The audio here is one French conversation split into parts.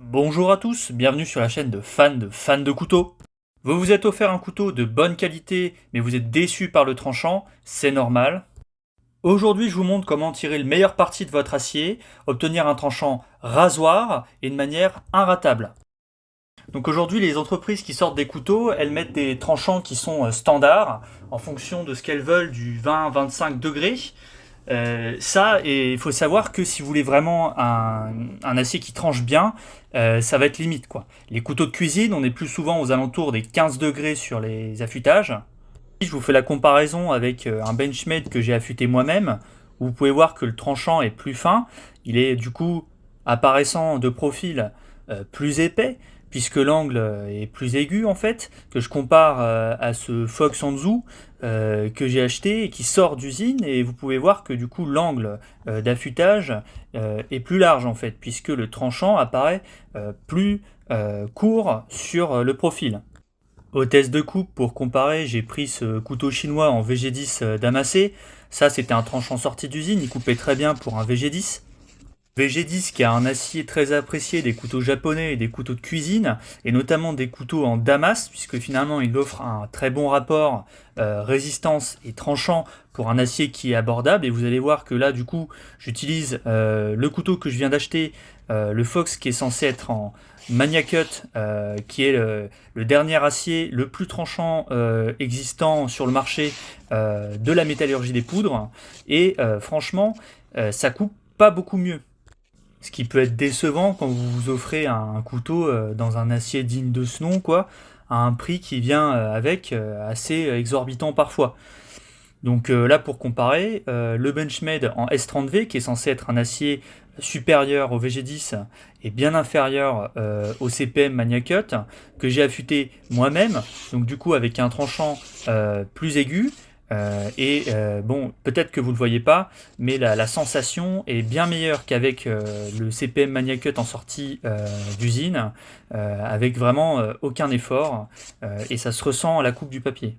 Bonjour à tous, bienvenue sur la chaîne de fans de couteaux. Vous vous êtes offert un couteau de bonne qualité, mais vous êtes déçu par le tranchant, c'est normal. Aujourd'hui, je vous montre comment tirer le meilleur parti de votre acier, obtenir un tranchant rasoir et de manière inratable. Donc aujourd'hui, les entreprises qui sortent des couteaux, elles mettent des tranchants qui sont standards, en fonction de ce qu'elles veulent, du 20-25 degrés. Et il faut savoir que si vous voulez vraiment un acier qui tranche bien, ça va être limite, quoi. Les couteaux de cuisine, on est plus souvent aux alentours des 15 degrés sur les affûtages. Je vous fais la comparaison avec un Benchmade que j'ai affûté moi-même. Vous pouvez voir que le tranchant est plus fin. Il est du coup apparaissant de profil plus épais, puisque l'angle est plus aigu en fait, que je compare à ce Fox Anzu que j'ai acheté et qui sort d'usine, et vous pouvez voir que du coup l'angle d'affûtage est plus large en fait, puisque le tranchant apparaît plus court sur le profil. Au test de coupe, pour comparer, j'ai pris ce couteau chinois en VG10 Damassé. Ça, c'était un tranchant sorti d'usine, il coupait très bien pour un VG10. VG10 qui a un acier très apprécié des couteaux japonais et des couteaux de cuisine, et notamment des couteaux en Damas, puisque finalement il offre un très bon rapport résistance et tranchant pour un acier qui est abordable. Et vous allez voir que là, du coup, j'utilise le couteau que je viens d'acheter, le Fox, qui est censé être en Mania Cut, qui est le dernier acier le plus tranchant existant sur le marché de la métallurgie des poudres. Et franchement, ça coupe pas beaucoup mieux. Ce qui peut être décevant quand vous vous offrez un couteau dans un acier digne de ce nom, quoi, à un prix qui vient avec assez exorbitant parfois. Donc là, pour comparer, le Benchmade en S30V, qui est censé être un acier supérieur au VG10 et bien inférieur au CPM Mania Cut, que j'ai affûté moi-même, donc du coup avec un tranchant plus aigu. Bon, peut-être que vous ne le voyez pas, mais la sensation est bien meilleure qu'avec le CPM Mania Cut en sortie d'usine, avec vraiment aucun effort, et ça se ressent à la coupe du papier.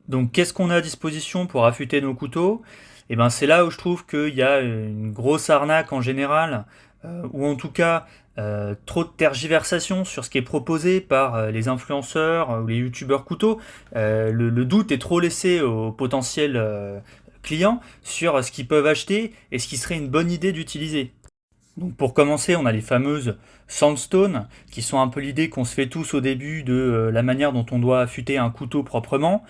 Donc qu'est-ce qu'on a à disposition pour affûter nos couteaux? Et ben c'est là où je trouve qu'il y a une grosse arnaque en général, ou en tout cas trop de tergiversation sur ce qui est proposé par les influenceurs ou les youtubeurs couteaux. Le doute est trop laissé aux potentiels clients sur ce qu'ils peuvent acheter et ce qui serait une bonne idée d'utiliser. Donc pour commencer, on a les fameuses sandstone, qui sont un peu l'idée qu'on se fait tous au début de la manière dont on doit affûter un couteau proprement.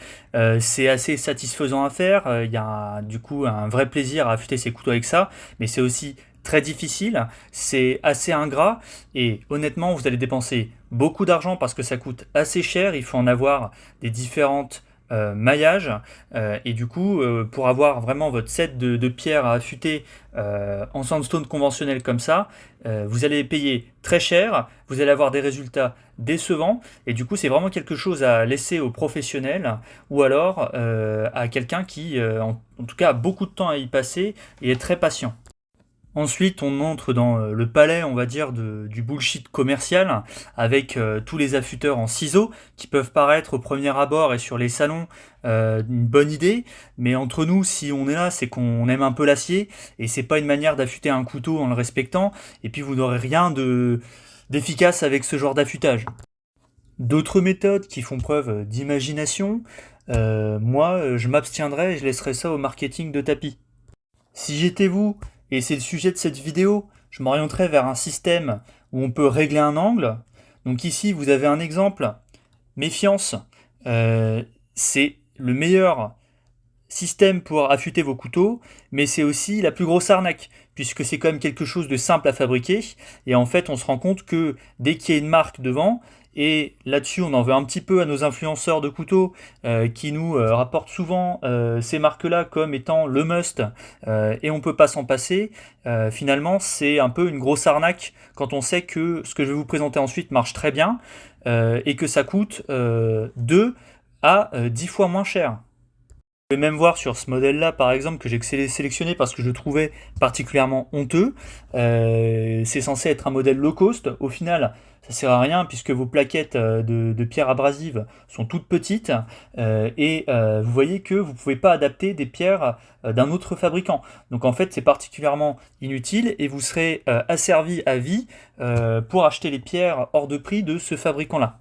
C'est assez satisfaisant à faire, il y a du coup un vrai plaisir à affûter ses couteaux avec ça, mais c'est aussi très difficile, c'est assez ingrat, et honnêtement vous allez dépenser beaucoup d'argent parce que ça coûte assez cher, il faut en avoir des différentes maillage, et du coup pour avoir vraiment votre set de pierres à affûter en sandstone conventionnel comme ça, vous allez payer très cher, vous allez avoir des résultats décevants, et du coup c'est vraiment quelque chose à laisser aux professionnels ou alors à quelqu'un qui en tout cas a beaucoup de temps à y passer et est très patient. Ensuite, on entre dans le palais, on va dire, du bullshit commercial, avec tous les affûteurs en ciseaux, qui peuvent paraître au premier abord et sur les salons une bonne idée, mais entre nous, si on est là, c'est qu'on aime un peu l'acier, et c'est pas une manière d'affûter un couteau en le respectant, et puis vous n'aurez rien d'efficace avec ce genre d'affûtage. D'autres méthodes qui font preuve d'imagination, moi, je m'abstiendrai et je laisserai ça au marketing de tapis. Si j'étais vous, et c'est le sujet de cette vidéo, je m'orienterais vers un système où on peut régler un angle. Donc ici, vous avez un exemple. Méfiance, euh, c'est le meilleur système pour affûter vos couteaux, mais c'est aussi la plus grosse arnaque, puisque c'est quand même quelque chose de simple à fabriquer, et en fait on se rend compte que dès qu'il y a une marque devant, et là-dessus on en veut un petit peu à nos influenceurs de couteaux qui nous rapportent souvent ces marques-là comme étant le must, et on peut pas s'en passer, finalement c'est un peu une grosse arnaque quand on sait que ce que je vais vous présenter ensuite marche très bien, et que ça coûte 2 à 10 fois moins cher. Vous pouvez même voir sur ce modèle-là, par exemple, que j'ai sélectionné parce que je le trouvais particulièrement honteux. C'est censé être un modèle low cost. Au final, ça sert à rien puisque vos plaquettes de pierres abrasives sont toutes petites et vous voyez que vous ne pouvez pas adapter des pierres d'un autre fabricant. Donc en fait, c'est particulièrement inutile et vous serez asservi à vie pour acheter les pierres hors de prix de ce fabricant-là.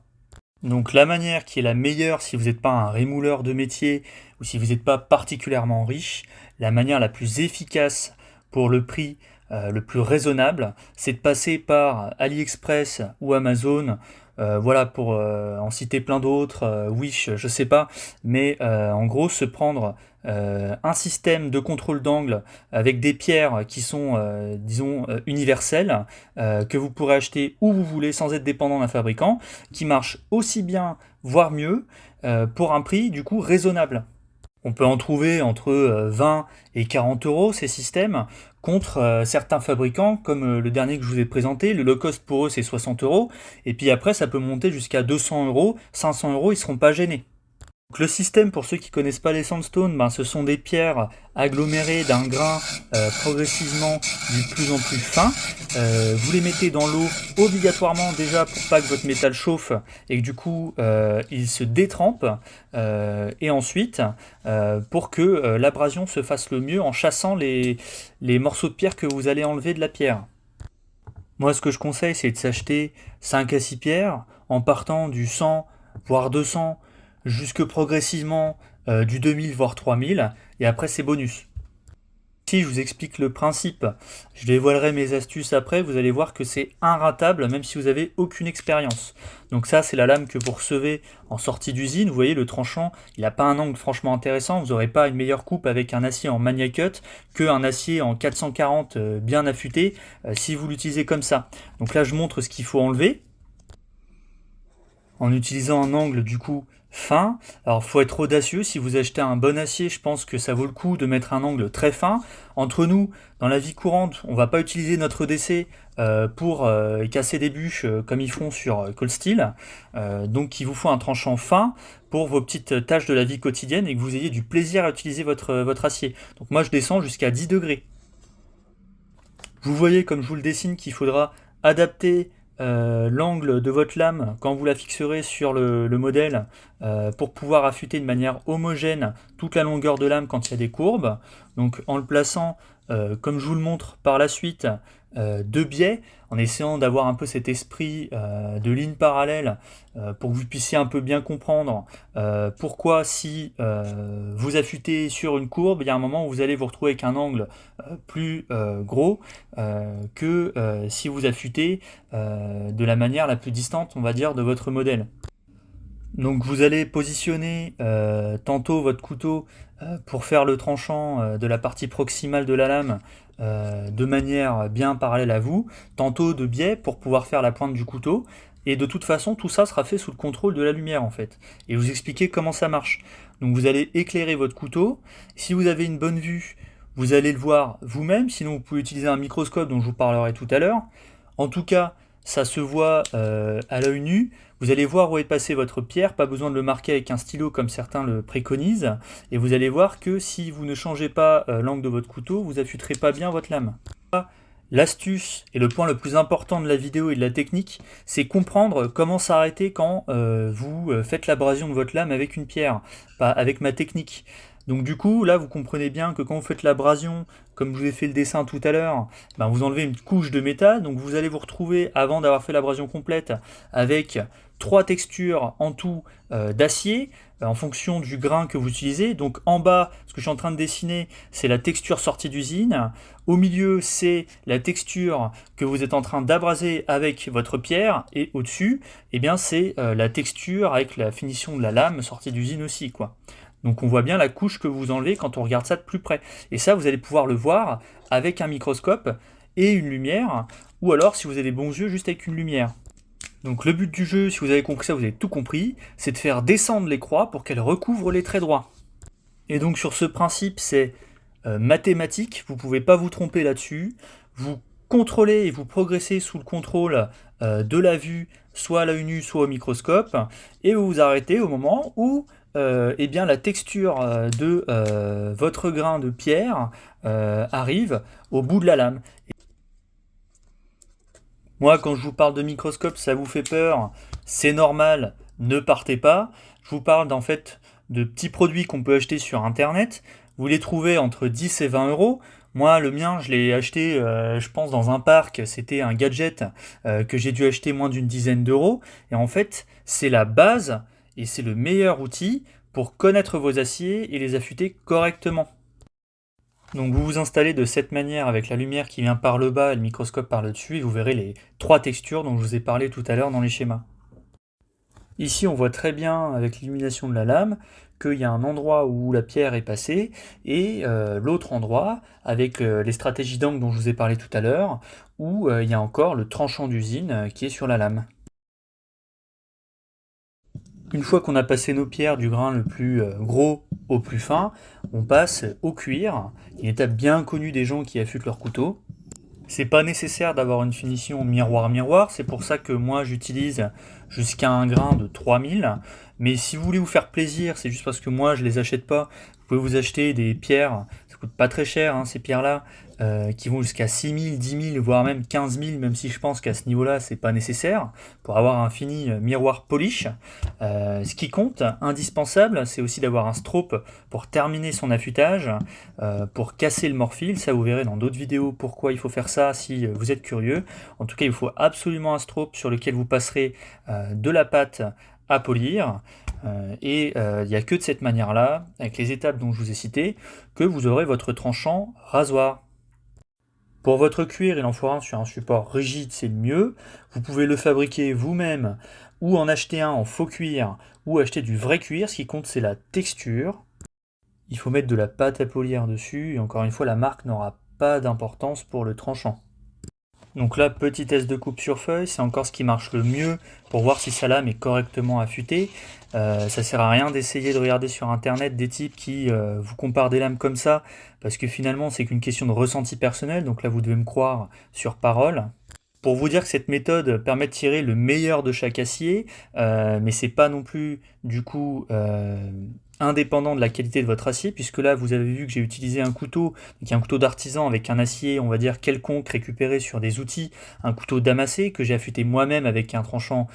Donc la manière qui est la meilleure si vous n'êtes pas un rémouleur de métier ou si vous n'êtes pas particulièrement riche, la manière la plus efficace pour le prix le plus raisonnable, c'est de passer par AliExpress ou Amazon. Voilà, pour en citer plein d'autres, Wish, je sais pas, mais en gros se prendre un système de contrôle d'angle avec des pierres qui sont, disons, universelles, que vous pourrez acheter où vous voulez sans être dépendant d'un fabricant, qui marche aussi bien, voire mieux, pour un prix du coup raisonnable. On peut en trouver entre 20 et 40 euros ces systèmes, contre certains fabricants, comme le dernier que je vous ai présenté. Le low cost pour eux c'est 60 euros, et puis après ça peut monter jusqu'à 200 euros, 500 euros, ils ne seront pas gênés. Donc, le système, pour ceux qui ne connaissent pas les sandstones, ce sont des pierres agglomérées d'un grain progressivement de plus en plus fin. Vous les mettez dans l'eau obligatoirement déjà pour pas que votre métal chauffe et que du coup il se détrempe. Et ensuite pour que l'abrasion se fasse le mieux en chassant les morceaux de pierre que vous allez enlever de la pierre. Moi ce que je conseille c'est de s'acheter 5 à 6 pierres en partant du 100 voire 200 jusque progressivement du 2000 voire 3000 et après c'est bonus. Si je vous explique le principe, je dévoilerai mes astuces après, vous allez voir que c'est inratable même si vous n'avez aucune expérience. Donc ça c'est la lame que vous recevez en sortie d'usine, vous voyez le tranchant, il n'a pas un angle franchement intéressant, vous n'aurez pas une meilleure coupe avec un acier en Magna Cut qu'un acier en 440 bien affûté si vous l'utilisez comme ça. Donc là je montre ce qu'il faut enlever, en utilisant un angle du coup fin. Alors il faut être audacieux, si vous achetez un bon acier, je pense que ça vaut le coup de mettre un angle très fin. Entre nous, dans la vie courante, on ne va pas utiliser notre DC pour casser des bûches comme ils font sur Cold Steel. Donc il vous faut un tranchant fin pour vos petites tâches de la vie quotidienne et que vous ayez du plaisir à utiliser votre acier. Donc moi je descends jusqu'à 10 degrés. Vous voyez comme je vous le dessine qu'il faudra adapter l'angle de votre lame quand vous la fixerez sur le modèle pour pouvoir affûter de manière homogène toute la longueur de lame quand il y a des courbes. Donc en le plaçant comme je vous le montre par la suite de biais, en essayant d'avoir un peu cet esprit de ligne parallèle pour que vous puissiez un peu bien comprendre pourquoi si vous affûtez sur une courbe, il y a un moment où vous allez vous retrouver avec un angle plus gros que si vous affûtez de la manière la plus distante, on va dire, de votre modèle. Donc vous allez positionner tantôt votre couteau pour faire le tranchant de la partie proximale de la lame de manière bien parallèle à vous, tantôt de biais pour pouvoir faire la pointe du couteau, et de toute façon tout ça sera fait sous le contrôle de la lumière en fait, et vous expliquer comment ça marche. Donc vous allez éclairer votre couteau, si vous avez une bonne vue, vous allez le voir vous-même, sinon vous pouvez utiliser un microscope dont je vous parlerai tout à l'heure. En tout cas, ça se voit à l'œil nu. Vous allez voir où est passée votre pierre, pas besoin de le marquer avec un stylo comme certains le préconisent, et vous allez voir que si vous ne changez pas l'angle de votre couteau, vous affûterez pas bien votre lame. L'astuce et le point le plus important de la vidéo et de la technique, c'est comprendre comment s'arrêter quand vous faites l'abrasion de votre lame avec une pierre, pas avec ma technique. Donc du coup, là, vous comprenez bien que quand vous faites l'abrasion, comme je vous ai fait le dessin tout à l'heure, vous enlevez une couche de métal, donc vous allez vous retrouver, avant d'avoir fait l'abrasion complète, avec 3 textures en tout d'acier, en fonction du grain que vous utilisez. Donc en bas, ce que je suis en train de dessiner, c'est la texture sortie d'usine. Au milieu, c'est la texture que vous êtes en train d'abraser avec votre pierre. Et au-dessus, c'est la texture avec la finition de la lame sortie d'usine aussi, quoi. Donc on voit bien la couche que vous enlevez quand on regarde ça de plus près. Et ça, vous allez pouvoir le voir avec un microscope et une lumière, ou alors, si vous avez des bons yeux, juste avec une lumière. Donc le but du jeu, si vous avez compris ça, vous avez tout compris, c'est de faire descendre les croix pour qu'elles recouvrent les traits droits. Et donc sur ce principe, c'est mathématique, vous ne pouvez pas vous tromper là-dessus. Vous contrôlez et vous progressez sous le contrôle de la vue, soit à l'œil nu, soit au microscope, et vous vous arrêtez au moment où eh bien, la texture de votre grain de pierre arrive au bout de la lame. Moi, quand je vous parle de microscope, ça vous fait peur, c'est normal, ne partez pas. Je vous parle en fait de petits produits qu'on peut acheter sur Internet. Vous les trouvez entre 10 et 20 euros. Moi, le mien, je l'ai acheté, je pense, dans un parc. C'était un gadget que j'ai dû acheter moins d'une dizaine d'euros. Et en fait, c'est la base et c'est le meilleur outil pour connaître vos aciers et les affûter correctement. Donc vous vous installez de cette manière avec la lumière qui vient par le bas et le microscope par le dessus et vous verrez les trois textures dont je vous ai parlé tout à l'heure dans les schémas. Ici on voit très bien avec l'illumination de la lame qu'il y a un endroit où la pierre est passée et l'autre endroit avec les stratégies d'angle dont je vous ai parlé tout à l'heure où il y a encore le tranchant d'usine qui est sur la lame. Une fois qu'on a passé nos pierres du grain le plus gros au plus fin, on passe au cuir, une étape bien connue des gens qui affûtent leur couteau. C'est pas nécessaire d'avoir une finition miroir-miroir, c'est pour ça que moi j'utilise jusqu'à un grain de 3000. Mais si vous voulez vous faire plaisir, c'est juste parce que moi je les achète pas, vous pouvez vous acheter des pierres, ça coûte pas très cher hein, ces pierres-là, qui vont jusqu'à 6000, 10 000, voire même 15 000, même si je pense qu'à ce niveau-là c'est pas nécessaire, pour avoir un fini miroir polish. Ce qui compte, indispensable, c'est aussi d'avoir un strobe pour terminer son affûtage, pour casser le morphile. Ça vous verrez dans d'autres vidéos pourquoi il faut faire ça si vous êtes curieux. En tout cas, il faut absolument un strobe sur lequel vous passerez de la pâte à polir. Il n'y a que de cette manière-là, avec les étapes dont je vous ai citées, que vous aurez votre tranchant rasoir. Pour votre cuir, il en faut un sur un support rigide, c'est le mieux. Vous pouvez le fabriquer vous-même ou en acheter un en faux cuir ou acheter du vrai cuir. Ce qui compte, c'est la texture. Il faut mettre de la pâte à polir dessus. Et encore une fois, la marque n'aura pas d'importance pour le tranchant. Donc là, petit test de coupe sur feuille, c'est encore ce qui marche le mieux pour voir si sa lame est correctement affûtée. Ça sert à rien d'essayer de regarder sur internet des types qui vous comparent des lames comme ça, parce que finalement c'est qu'une question de ressenti personnel, donc là vous devez me croire sur parole. Pour vous dire que cette méthode permet de tirer le meilleur de chaque acier, mais c'est pas non plus du coup indépendant de la qualité de votre acier, puisque là vous avez vu que j'ai utilisé un couteau, qui est un couteau d'artisan avec un acier, on va dire quelconque, récupéré sur des outils, un couteau damassé que j'ai affûté moi-même avec un tranchant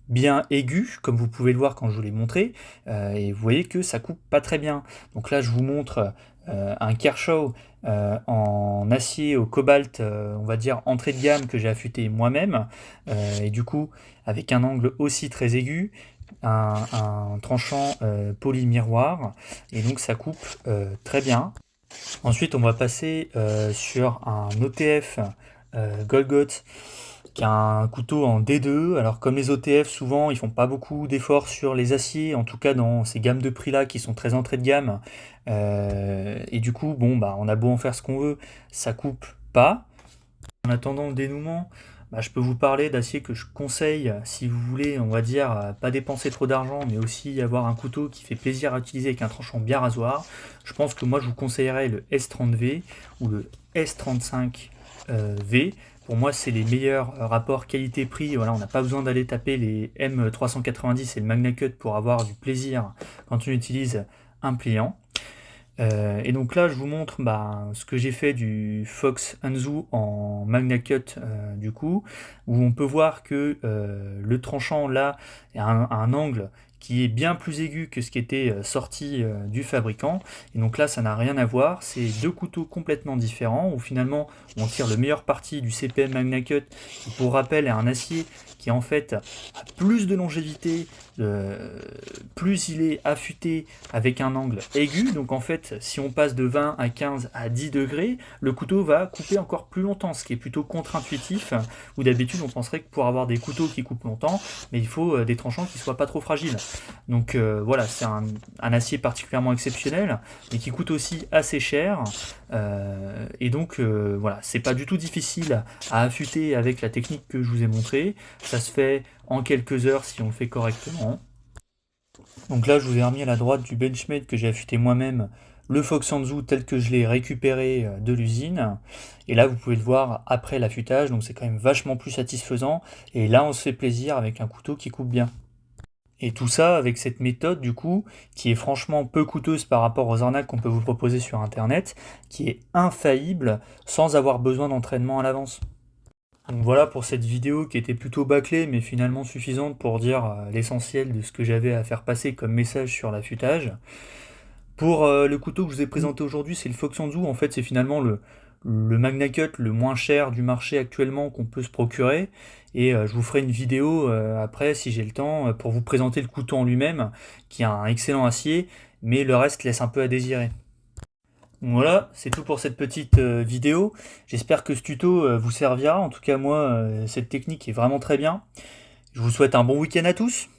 bien aigu, comme vous pouvez le voir quand je vous l'ai montré, et vous voyez que ça coupe pas très bien. Donc là je vous montre un Kershaw en acier au cobalt, on va dire entrée de gamme que j'ai affûté moi-même, et du coup avec un angle aussi très aigu, un tranchant poli miroir, et donc ça coupe très bien. Ensuite on va passer sur un OTF Golgot, qui a un couteau en D2. Alors comme les OTF souvent ils font pas beaucoup d'efforts sur les aciers, en tout cas dans ces gammes de prix là qui sont très entrée de gamme, et du coup bon bah on a beau en faire ce qu'on veut, ça coupe pas. En attendant le dénouement, bah, je peux vous parler d'acier que je conseille si vous voulez, on va dire, pas dépenser trop d'argent, mais aussi avoir un couteau qui fait plaisir à utiliser avec un tranchant bien rasoir. Je pense que moi je vous conseillerais le S30V ou le S35V. Pour moi, c'est les meilleurs rapports qualité-prix. Voilà, on n'a pas besoin d'aller taper les M390 et le MagnaCut pour avoir du plaisir quand on utilise un pliant. Et donc là, je vous montre ce que j'ai fait du Fox Anzu en MagnaCut du coup, où on peut voir que le tranchant là a un angle qui est bien plus aigu que ce qui était sorti du fabricant. Et donc là, ça n'a rien à voir. C'est deux couteaux complètement différents, où finalement, on tire le meilleur parti du CPM MagnaCut, qui pour rappel est un acier qui en fait a plus de longévité, plus il est affûté avec un angle aigu. Donc en fait, si on passe de 20 à 15 à 10 degrés, le couteau va couper encore plus longtemps, ce qui est plutôt contre-intuitif, où d'habitude on penserait que pour avoir des couteaux qui coupent longtemps, mais il faut des tranchants qui soient pas trop fragiles. Donc voilà, c'est un acier particulièrement exceptionnel, mais qui coûte aussi assez cher, et donc voilà, c'est pas du tout difficile à affûter avec la technique que je vous ai montrée. Ça se fait en quelques heures si on le fait correctement. Donc là, je vous ai remis à la droite du Benchmade que j'ai affûté moi-même, le Fox Anzu tel que je l'ai récupéré de l'usine. Et là, vous pouvez le voir après l'affûtage, donc c'est quand même vachement plus satisfaisant. Et là, on se fait plaisir avec un couteau qui coupe bien. Et tout ça avec cette méthode du coup qui est franchement peu coûteuse par rapport aux arnaques qu'on peut vous proposer sur internet, qui est infaillible sans avoir besoin d'entraînement à l'avance. Donc voilà pour cette vidéo qui était plutôt bâclée mais finalement suffisante pour dire l'essentiel de ce que j'avais à faire passer comme message sur l'affûtage. Pour le couteau que je vous ai présenté aujourd'hui, c'est le Foxanzu. En fait, c'est finalement le Magna Cut le moins cher du marché actuellement qu'on peut se procurer. Et je vous ferai une vidéo après, si j'ai le temps, pour vous présenter le couteau en lui-même, qui a un excellent acier, mais le reste laisse un peu à désirer. Donc voilà, c'est tout pour cette petite vidéo. J'espère que ce tuto vous servira. En tout cas, moi, cette technique est vraiment très bien. Je vous souhaite un bon week-end à tous.